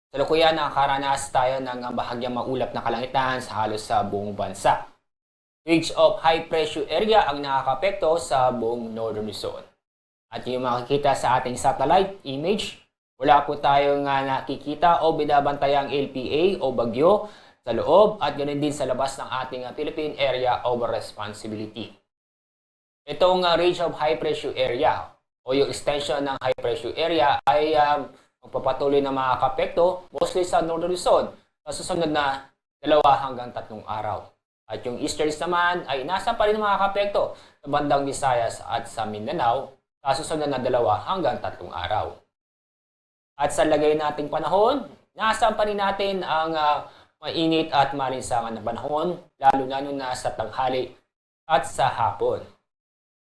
Kasalukuyan nakakaranas tayo ng bahagyang maulap na kalangitan sa halos sa buong bansa. Ridge of high pressure area ang nakakapekto sa buong Northern Luzon. At yung makikita sa ating satellite image, wala po tayong nakikita o binabantayang LPA o bagyo sa loob at ganoon din sa labas ng ating Philippine Area of Responsibility. Itong ridge of high pressure area o yung extension ng high pressure area ay magpapatuloy na makakapekto mostly sa Northern Luzon sa susunod na 2 hanggang 3 araw. At yung easterlies naman ay nasa pa rin makakapekto sa bandang Visayas at sa Mindanao sa susunod na 2 hanggang 3 araw. At sa lagay nating panahon, nasa pa rin natin ang mainit at malinsangan na panahon, lalo na sa tanghali at sa hapon.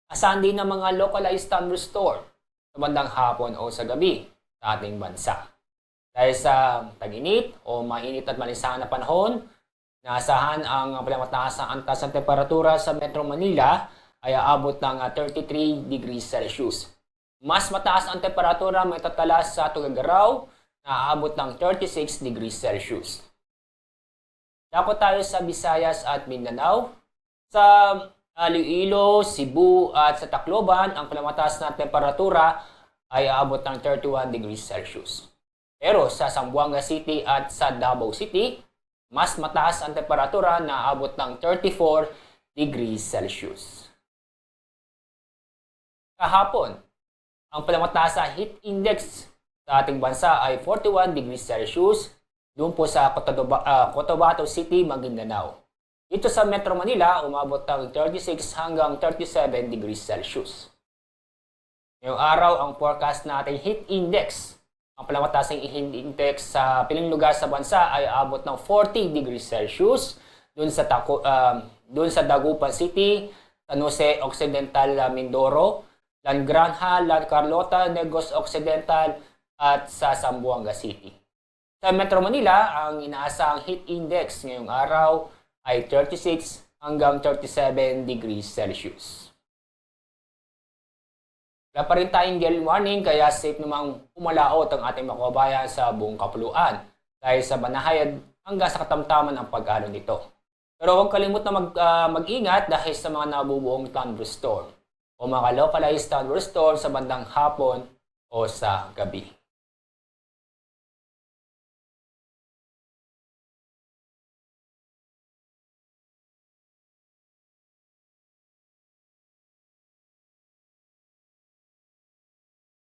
Asahan din ng mga localized thunderstorm sa bandang hapon o sa gabi sa ating bansa. Dahil sa tag-init o mainit at malinsangan na panahon, naasahan ang pinakamataas ang antas ng temperatura sa Metro Manila ay aabot ng 33 degrees Celsius. Mas mataas ang temperatura may tatala sa Tuguegarao na aabot ng 36 degrees Celsius. Dapat tayo sa Visayas at Mindanao. Sa Iloilo, Cebu at sa Tacloban, ang pinakamataas na temperatura ay aabot ng 31 degrees Celsius. Pero sa Zamboanga City at sa Davao City, mas mataas ang temperatura na aabot ng 34 degrees Celsius. Kahapon, ang pinakamataas na heat index sa ating bansa ay 41 degrees Celsius doon po sa Cotabato City, Maguindanao. Dito sa Metro Manila, umabot ng 36 hanggang 37 degrees Celsius. Ngayong araw, ang forecast natin heat index. Ang pinakamataas ng heat index sa piling lugar sa bansa ay abot ng 40 degrees Celsius doon sa Dagupan City, San Jose Occidental, Mindoro, Langranja, La Carlota, Negros Occidental at sa Zamboanga City. Sa Metro Manila, ang inaasahang heat index ngayong araw ay 36 hanggang 37 degrees Celsius. Wala pa rin tayong gale warning kaya safe namang umalaot ang ating mga kababayan sa buong kapuluan dahil sa banahayad hanggang sa katamtaman ng pag-alon nito. Pero huwag kalimut na mag-ingat dahil sa mga nabubuong thunderstorm o mga localized thunderstorm sa bandang hapon o sa gabi.